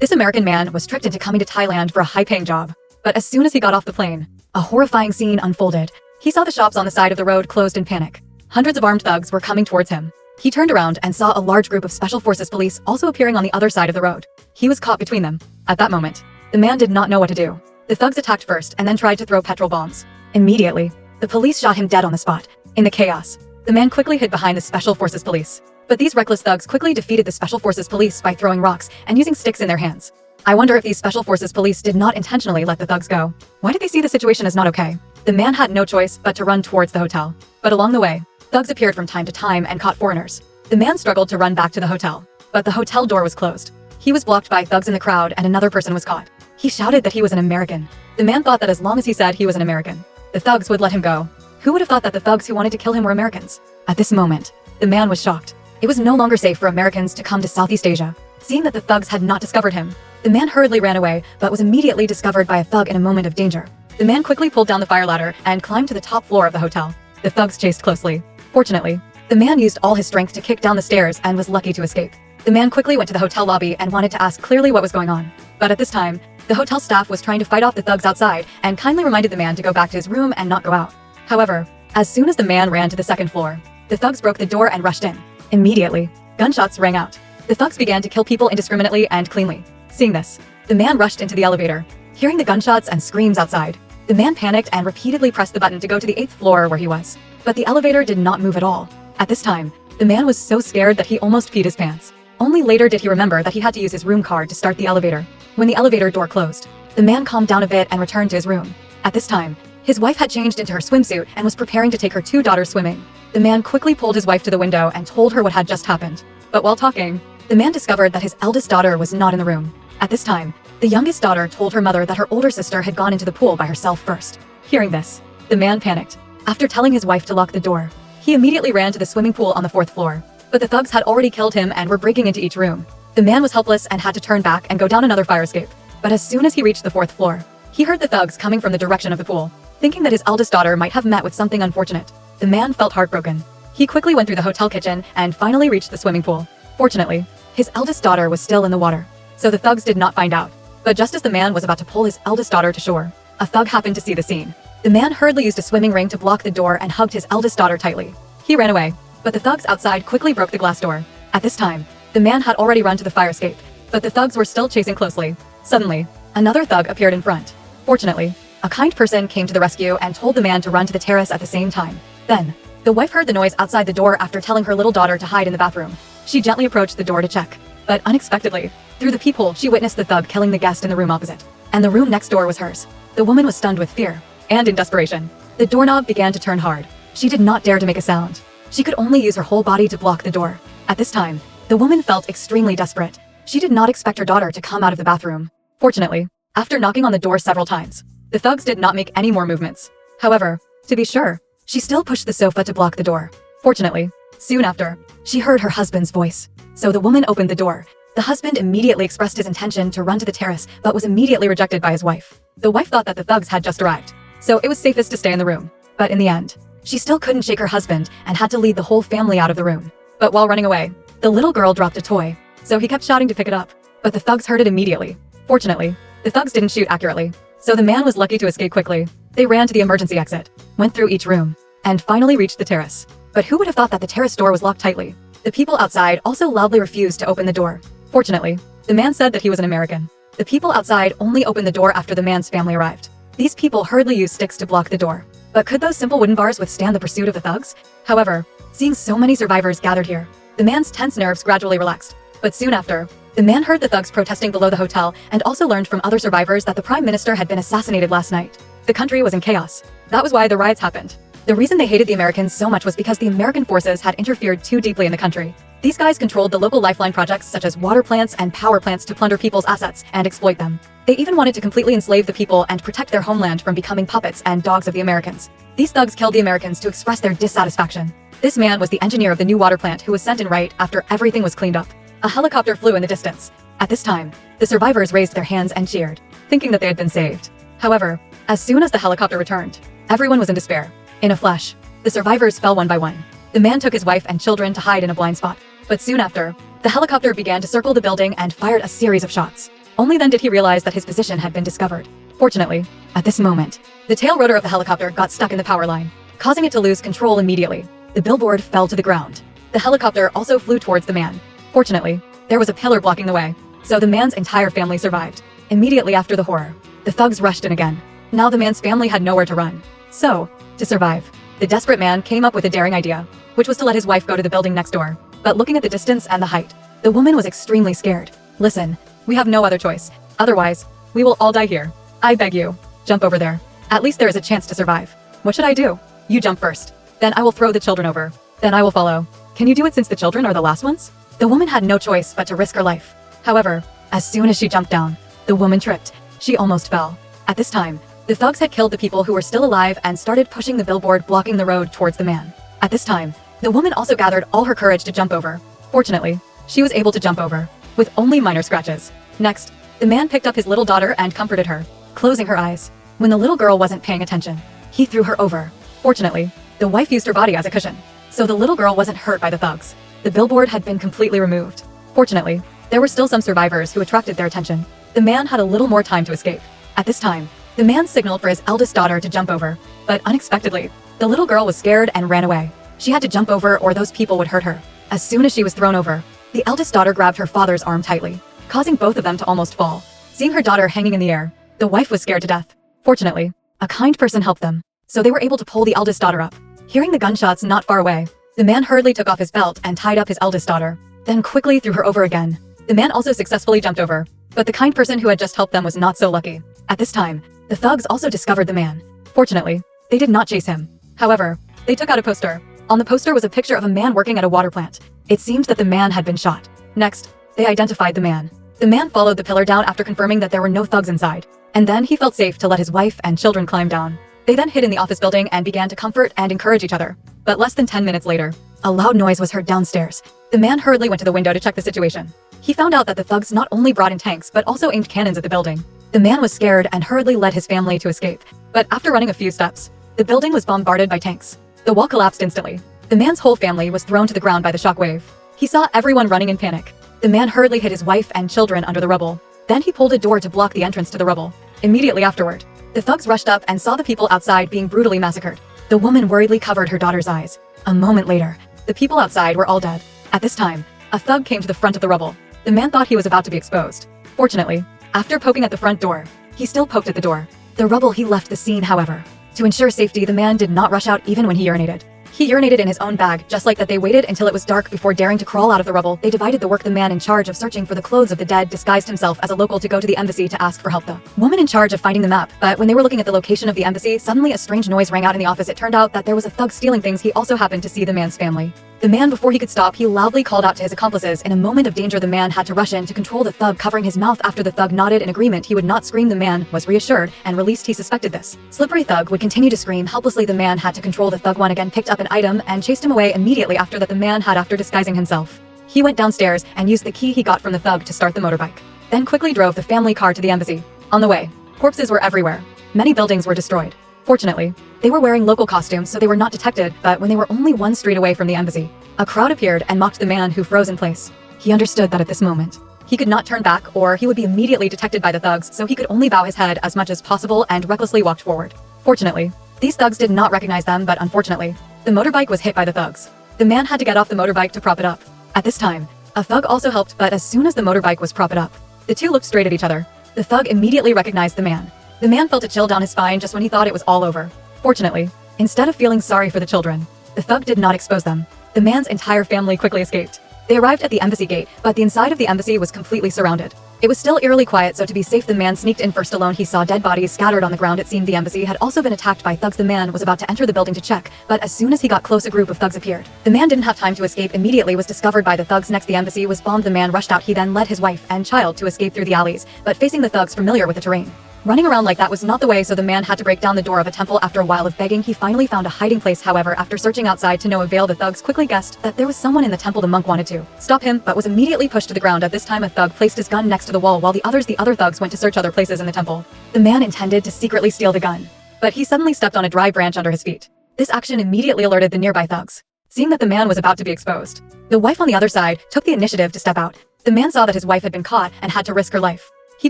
This American man was tricked into coming to Thailand for a high-paying job. But as soon as he got off the plane, a horrifying scene unfolded. He saw the shops on the side of the road closed in panic. Hundreds of armed thugs were coming towards him. He turned around and saw a large group of Special Forces police also appearing on the other side of the road. He was caught between them. At that moment, the man did not know what to do. The thugs attacked first and then tried to throw petrol bombs. Immediately, the police shot him dead on the spot. In the chaos, the man quickly hid behind the Special Forces police. But these reckless thugs quickly defeated the Special Forces police by throwing rocks and using sticks in their hands. I wonder if these Special Forces police did not intentionally let the thugs go. Why did they see the situation as not okay? The man had no choice but to run towards the hotel. But along the way, thugs appeared from time to time and caught foreigners. The man struggled to run back to the hotel, but the hotel door was closed. He was blocked by thugs in the crowd and another person was caught. He shouted that he was an American. The man thought that as long as he said he was an American, the thugs would let him go. Who would have thought that the thugs who wanted to kill him were Americans? At this moment, the man was shocked. It was no longer safe for Americans to come to Southeast Asia. Seeing that the thugs had not discovered him, the man hurriedly ran away but was immediately discovered by a thug in a moment of danger. The man quickly pulled down the fire ladder and climbed to the top floor of the hotel. The thugs chased closely. Fortunately, the man used all his strength to kick down the stairs and was lucky to escape. The man quickly went to the hotel lobby and wanted to ask clearly what was going on. But at this time, the hotel staff was trying to fight off the thugs outside and kindly reminded the man to go back to his room and not go out. However, as soon as the man ran to the second floor, the thugs broke the door and rushed in. Immediately, gunshots rang out. The thugs began to kill people indiscriminately and cleanly. Seeing this, the man rushed into the elevator. Hearing the gunshots and screams outside, the man panicked and repeatedly pressed the button to go to the 8th floor where he was. But the elevator did not move at all. At this time, the man was so scared that he almost peed his pants. Only later did he remember that he had to use his room card to start the elevator. When the elevator door closed, the man calmed down a bit and returned to his room. At this time, his wife had changed into her swimsuit and was preparing to take her 2 daughters swimming. The man quickly pulled his wife to the window and told her what had just happened. But while talking, the man discovered that his eldest daughter was not in the room. At this time, the youngest daughter told her mother that her older sister had gone into the pool by herself first. Hearing this, the man panicked. After telling his wife to lock the door, he immediately ran to the swimming pool on the 4th floor. But the thugs had already killed him and were breaking into each room. The man was helpless and had to turn back and go down another fire escape. But as soon as he reached the 4th floor, he heard the thugs coming from the direction of the pool. Thinking that his eldest daughter might have met with something unfortunate, the man felt heartbroken. He quickly went through the hotel kitchen and finally reached the swimming pool. Fortunately, his eldest daughter was still in the water, so the thugs did not find out. But just as the man was about to pull his eldest daughter to shore, a thug happened to see the scene. The man hurriedly used a swimming ring to block the door and hugged his eldest daughter tightly. He ran away, but the thugs outside quickly broke the glass door. At this time, the man had already run to the fire escape, but the thugs were still chasing closely. Suddenly, another thug appeared in front. Fortunately, a kind person came to the rescue and told the man to run to the terrace at the same time. Then, the wife heard the noise outside the door after telling her little daughter to hide in the bathroom. She gently approached the door to check, but unexpectedly, through the peephole she witnessed the thug killing the guest in the room opposite. And the room next door was hers. The woman was stunned with fear, and in desperation, the doorknob began to turn hard. She did not dare to make a sound. She could only use her whole body to block the door. At this time, the woman felt extremely desperate. She did not expect her daughter to come out of the bathroom. Fortunately, after knocking on the door several times, the thugs did not make any more movements. However, to be sure, she still pushed the sofa to block the door. Fortunately, soon after, she heard her husband's voice. So the woman opened the door. The husband immediately expressed his intention to run to the terrace, but was immediately rejected by his wife. The wife thought that the thugs had just arrived, so it was safest to stay in the room. But in the end, she still couldn't shake her husband and had to lead the whole family out of the room. But while running away, the little girl dropped a toy, so he kept shouting to pick it up. But the thugs heard it immediately. Fortunately, the thugs didn't shoot accurately, so the man was lucky to escape quickly. They ran to the emergency exit, went through each room, and finally reached the terrace. But who would have thought that the terrace door was locked tightly? The people outside also loudly refused to open the door. Fortunately, the man said that he was an American. The people outside only opened the door after the man's family arrived. These people hurriedly used sticks to block the door. But could those simple wooden bars withstand the pursuit of the thugs? However, seeing so many survivors gathered here, the man's tense nerves gradually relaxed. But soon after, the man heard the thugs protesting below the hotel and also learned from other survivors that the prime minister had been assassinated last night. The country was in chaos. That was why the riots happened. The reason they hated the Americans so much was because the American forces had interfered too deeply in the country. These guys controlled the local lifeline projects such as water plants and power plants to plunder people's assets and exploit them. They even wanted to completely enslave the people and protect their homeland from becoming puppets and dogs of the Americans. These thugs killed the Americans to express their dissatisfaction. This man was the engineer of the new water plant who was sent in right after everything was cleaned up. A helicopter flew in the distance. At this time, the survivors raised their hands and cheered, thinking that they had been saved. However, as soon as the helicopter returned, everyone was in despair. In a flash, the survivors fell one by one. The man took his wife and children to hide in a blind spot. But soon after, the helicopter began to circle the building and fired a series of shots. Only then did he realize that his position had been discovered. Fortunately, at this moment, the tail rotor of the helicopter got stuck in the power line, causing it to lose control immediately. The billboard fell to the ground. The helicopter also flew towards the man. Fortunately, there was a pillar blocking the way, so the man's entire family survived. Immediately after the horror, the thugs rushed in again. Now the man's family had nowhere to run. So, to survive, the desperate man came up with a daring idea, which was to let his wife go to the building next door. But looking at the distance and the height, the woman was extremely scared. "Listen, we have no other choice. Otherwise, we will all die here. I beg you, jump over there. At least there is a chance to survive." "What should I do?" "You jump first. Then I will throw the children over. Then I will follow." "Can you do it since the children are the last ones?" The woman had no choice but to risk her life. However, as soon as she jumped down, the woman tripped. She almost fell. At this time, the thugs had killed the people who were still alive and started pushing the billboard blocking the road towards the man. At this time, the woman also gathered all her courage to jump over. Fortunately, she was able to jump over, with only minor scratches. Next, the man picked up his little daughter and comforted her, closing her eyes. When the little girl wasn't paying attention, he threw her over. Fortunately, the wife used her body as a cushion, so the little girl wasn't hurt by the thugs. The billboard had been completely removed. Fortunately, there were still some survivors who attracted their attention. The man had a little more time to escape. At this time, the man signaled for his eldest daughter to jump over, but unexpectedly, the little girl was scared and ran away. She had to jump over or those people would hurt her. As soon as she was thrown over, the eldest daughter grabbed her father's arm tightly, causing both of them to almost fall. Seeing her daughter hanging in the air, the wife was scared to death. Fortunately, a kind person helped them, so they were able to pull the eldest daughter up. Hearing the gunshots not far away, the man hurriedly took off his belt and tied up his eldest daughter, then quickly threw her over again. The man also successfully jumped over, but the kind person who had just helped them was not so lucky. At this time, the thugs also discovered the man. Fortunately, they did not chase him. However, they took out a poster. On the poster was a picture of a man working at a water plant. It seemed that the man had been shot. Next, they identified the man. The man followed the pillar down after confirming that there were no thugs inside, and then he felt safe to let his wife and children climb down. They then hid in the office building and began to comfort and encourage each other. But less than 10 minutes later, a loud noise was heard downstairs. The man hurriedly went to the window to check the situation. He found out that the thugs not only brought in tanks but also aimed cannons at the building. The man was scared and hurriedly led his family to escape. But after running a few steps, the building was bombarded by tanks. The wall collapsed instantly. The man's whole family was thrown to the ground by the shockwave. He saw everyone running in panic. The man hurriedly hid his wife and children under the rubble. Then he pulled a door to block the entrance to the rubble. Immediately afterward, the thugs rushed up and saw the people outside being brutally massacred. The woman worriedly covered her daughter's eyes. A moment later, the people outside were all dead. At this time, a thug came to the front of the rubble. The man thought he was about to be exposed. Fortunately, after poking at the front door, he still poked at the door. The rubble he left the scene, however. To ensure safety, the man did not rush out even when he urinated. He urinated in his own bag, just like that. They waited until it was dark before daring to crawl out of the rubble. They divided the work. The man in charge of searching for the clothes of the dead disguised himself as a local to go to the embassy to ask for help. The woman in charge of finding the map, but when they were looking at the location of the embassy, suddenly a strange noise rang out in the office. It turned out that there was a thug stealing things. He also happened to see the man's family. The man, before he could stop, he loudly called out to his accomplices. In a moment of danger, the man had to rush in to control the thug, covering his mouth. After the thug nodded in agreement he would not scream, the man was reassured and released. He suspected this slippery thug would continue to scream helplessly. The man had to control the thug. One again picked up an item and chased him away. Immediately after that, the man had, after disguising himself, he went downstairs and used the key he got from the thug to start the motorbike, then quickly drove the family car to the embassy. On the way, corpses were everywhere. Many buildings were destroyed. Fortunately, they were wearing local costumes, so they were not detected. But when they were only one street away from the embassy, a crowd appeared and mocked the man who froze in place. He understood that at this moment, he could not turn back or he would be immediately detected by the thugs, so he could only bow his head as much as possible and recklessly walked forward. Fortunately, these thugs did not recognize them, but unfortunately, the motorbike was hit by the thugs. The man had to get off the motorbike to prop it up. At this time, a thug also helped, but as soon as the motorbike was propped up, the two looked straight at each other. The thug immediately recognized the man. The man felt a chill down his spine just when he thought it was all over. Fortunately, instead of feeling sorry for the children, the thug did not expose them. The man's entire family quickly escaped. They arrived at the embassy gate, but the inside of the embassy was completely surrounded. It was still eerily quiet, so to be safe, the man sneaked in first alone. He saw dead bodies scattered on the ground. It seemed the embassy had also been attacked by thugs. The man was about to enter the building to check, but as soon as he got close, a group of thugs appeared. The man didn't have time to escape. Immediately was discovered by the thugs. Next, the embassy was bombed. The man rushed out. He then led his wife and child to escape through the alleys, but facing the thugs familiar with the terrain. Running around like that was not the way, so the man had to break down the door of a temple. After a while of begging, he finally found a hiding place. However, after searching outside to no avail, the thugs quickly guessed that there was someone in the temple. The monk wanted to stop him, but was immediately pushed to the ground. At this time, a thug placed his gun next to the wall, while the other thugs went to search other places in the temple. The man intended to secretly steal the gun, but he suddenly stepped on a dry branch under his feet. This action immediately alerted the nearby thugs. Seeing that the man was about to be exposed, the wife on the other side took the initiative to step out. The man saw that his wife had been caught and had to risk her life. He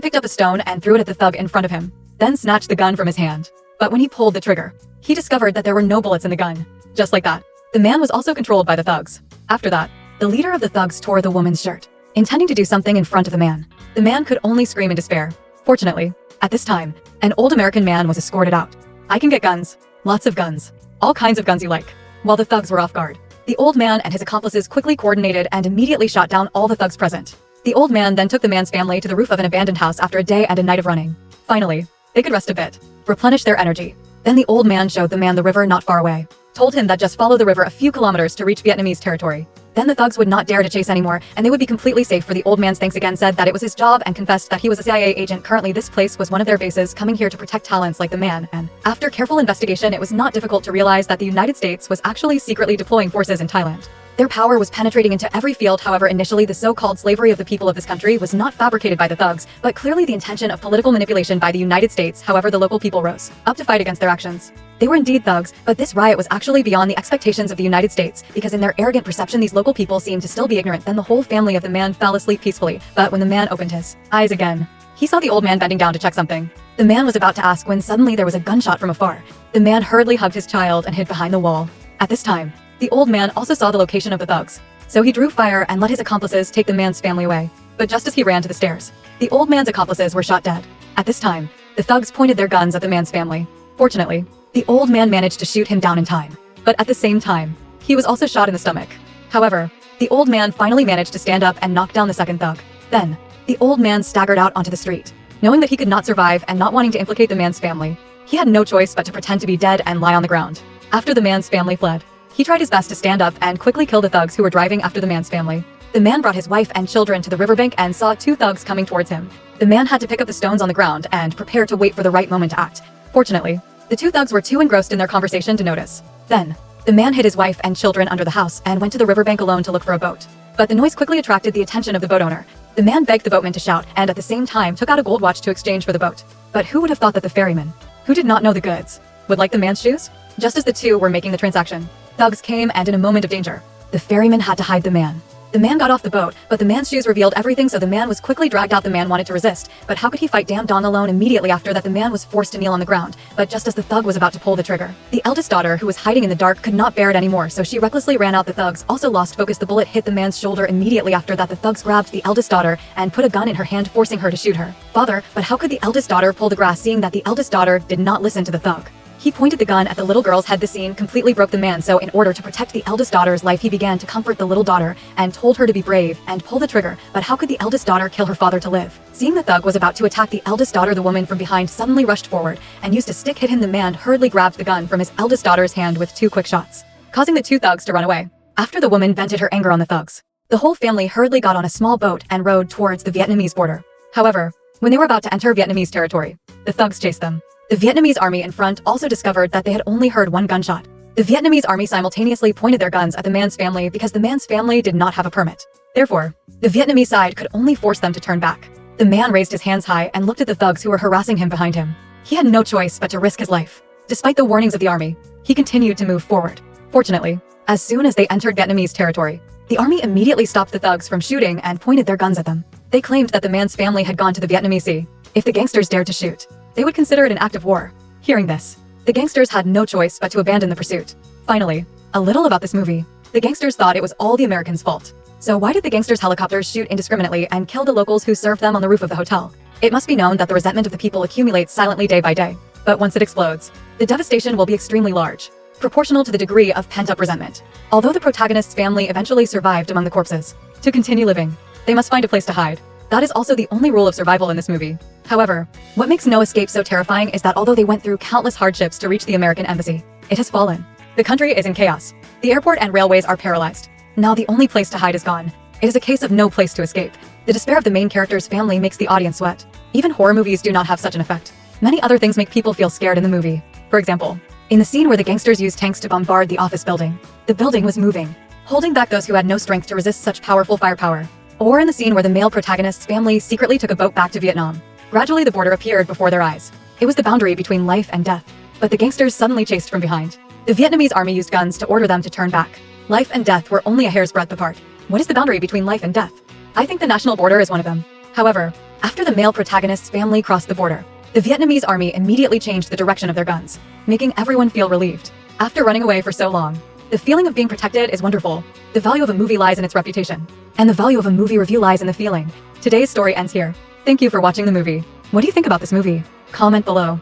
picked up a stone and threw it at the thug in front of him, then snatched the gun from his hand. But when he pulled the trigger, he discovered that there were no bullets in the gun. Just like that, the man was also controlled by the thugs. After that, the leader of the thugs tore the woman's shirt, intending to do something in front of the man. The man could only scream in despair. Fortunately, at this time, an old American man was escorted out. "I can get guns. Lots of guns. All kinds of guns you like." While the thugs were off guard, the old man and his accomplices quickly coordinated and immediately shot down all the thugs present. The old man then took the man's family to the roof of an abandoned house after a day and a night of running. Finally, they could rest a bit, replenish their energy. Then the old man showed the man the river not far away, told him that just follow the river a few kilometers to reach Vietnamese territory. Then the thugs would not dare to chase anymore, and they would be completely safe, for the old man's thanks again said that it was his job and confessed that he was a CIA agent. Currently, this place was one of their bases, coming here to protect talents like the man, and after careful investigation, it was not difficult to realize that the United States was actually secretly deploying forces in Thailand. Their power was penetrating into every field. However, initially the so-called slavery of the people of this country was not fabricated by the thugs, but clearly the intention of political manipulation by the United States. However, the local people rose up to fight against their actions. They were indeed thugs, but this riot was actually beyond the expectations of the United States, because in their arrogant perception these local people seemed to still be ignorant. Then the whole family of the man fell asleep peacefully, but when the man opened his eyes again, he saw the old man bending down to check something. The man was about to ask when suddenly there was a gunshot from afar. The man hurriedly hugged his child and hid behind the wall. At this time, the old man also saw the location of the thugs, so he drew fire and let his accomplices take the man's family away. But just as he ran to the stairs, the old man's accomplices were shot dead. At this time, the thugs pointed their guns at the man's family. Fortunately, the old man managed to shoot him down in time, but at the same time, he was also shot in the stomach. However, the old man finally managed to stand up and knock down the second thug. Then, the old man staggered out onto the street. Knowing that he could not survive and not wanting to implicate the man's family, he had no choice but to pretend to be dead and lie on the ground. After the man's family fled, he tried his best to stand up and quickly kill the thugs who were driving after the man's family. The man brought his wife and children to the riverbank and saw two thugs coming towards him. The man had to pick up the stones on the ground and prepare to wait for the right moment to act. Fortunately, the two thugs were too engrossed in their conversation to notice. Then, the man hid his wife and children under the house and went to the riverbank alone to look for a boat. But the noise quickly attracted the attention of the boat owner. The man begged the boatman to shout and at the same time took out a gold watch to exchange for the boat. But who would have thought that the ferryman, who did not know the goods, would like the man's shoes? Just as the two were making the transaction, thugs came and in a moment of danger, the ferryman had to hide the man. The man got off the boat, but the man's shoes revealed everything, so the man was quickly dragged out. The man wanted to resist, but how could he fight damn Don alone? Immediately after that, the man was forced to kneel on the ground, but just as the thug was about to pull the trigger, the eldest daughter, who was hiding in the dark, could not bear it anymore, so she recklessly ran out. The thugs also lost focus. The bullet hit the man's shoulder. Immediately after that, the thugs grabbed the eldest daughter and put a gun in her hand, forcing her to shoot her father. But how could the eldest daughter pull the grass? Seeing that the eldest daughter did not listen to the thug, he pointed the gun at the little girl's head. The scene completely broke the man, so in order to protect the eldest daughter's life, he began to comfort the little daughter and told her to be brave and pull the trigger. But how could the eldest daughter kill her father to live? Seeing the thug was about to attack the eldest daughter, the woman from behind suddenly rushed forward and used a stick hit him. The man hurriedly grabbed the gun from his eldest daughter's hand with 2 quick shots, causing the 2 thugs to run away. After the woman vented her anger on the thugs, the whole family hurriedly got on a small boat and rowed towards the Vietnamese border. However, when they were about to enter Vietnamese territory, the thugs chased them. The Vietnamese army in front also discovered that they had only heard 1 gunshot. The Vietnamese army simultaneously pointed their guns at the man's family because the man's family did not have a permit. Therefore, the Vietnamese side could only force them to turn back. The man raised his hands high and looked at the thugs who were harassing him behind him. He had no choice but to risk his life. Despite the warnings of the army, he continued to move forward. Fortunately, as soon as they entered Vietnamese territory, the army immediately stopped the thugs from shooting and pointed their guns at them. They claimed that the man's family had gone to the Vietnamese Sea. If the gangsters dared to shoot, they would consider it an act of war. Hearing this, the gangsters had no choice but to abandon the pursuit. Finally, a little about this movie. The gangsters thought it was all the Americans' fault. So why did the gangsters' helicopters shoot indiscriminately and kill the locals who served them on the roof of the hotel? It must be known that the resentment of the people accumulates silently day by day. But once it explodes, the devastation will be extremely large, proportional to the degree of pent-up resentment. Although the protagonist's family eventually survived among the corpses, to continue living, they must find a place to hide. That is also the only rule of survival in this movie. However, what makes No Escape so terrifying is that although they went through countless hardships to reach the American embassy, it has fallen. The country is in chaos. The airport and railways are paralyzed. Now the only place to hide is gone. It is a case of no place to escape. The despair of the main character's family makes the audience sweat. Even horror movies do not have such an effect. Many other things make people feel scared in the movie. For example, in the scene where the gangsters used tanks to bombard the office building, the building was moving, holding back those who had no strength to resist such powerful firepower. Or in the scene where the male protagonist's family secretly took a boat back to Vietnam. Gradually the border appeared before their eyes. It was the boundary between life and death. But the gangsters suddenly chased from behind. The Vietnamese army used guns to order them to turn back. Life and death were only a hair's breadth apart. What is the boundary between life and death? I think the national border is one of them. However, After the male protagonist's family crossed the border, the Vietnamese army immediately changed the direction of their guns, making everyone feel relieved. After running away for so long, the feeling of being protected is wonderful. The value of a movie lies in its reputation, and the value of a movie review lies in the feeling. Today's story ends here. Thank you for watching the movie. What do you think about this movie? Comment below.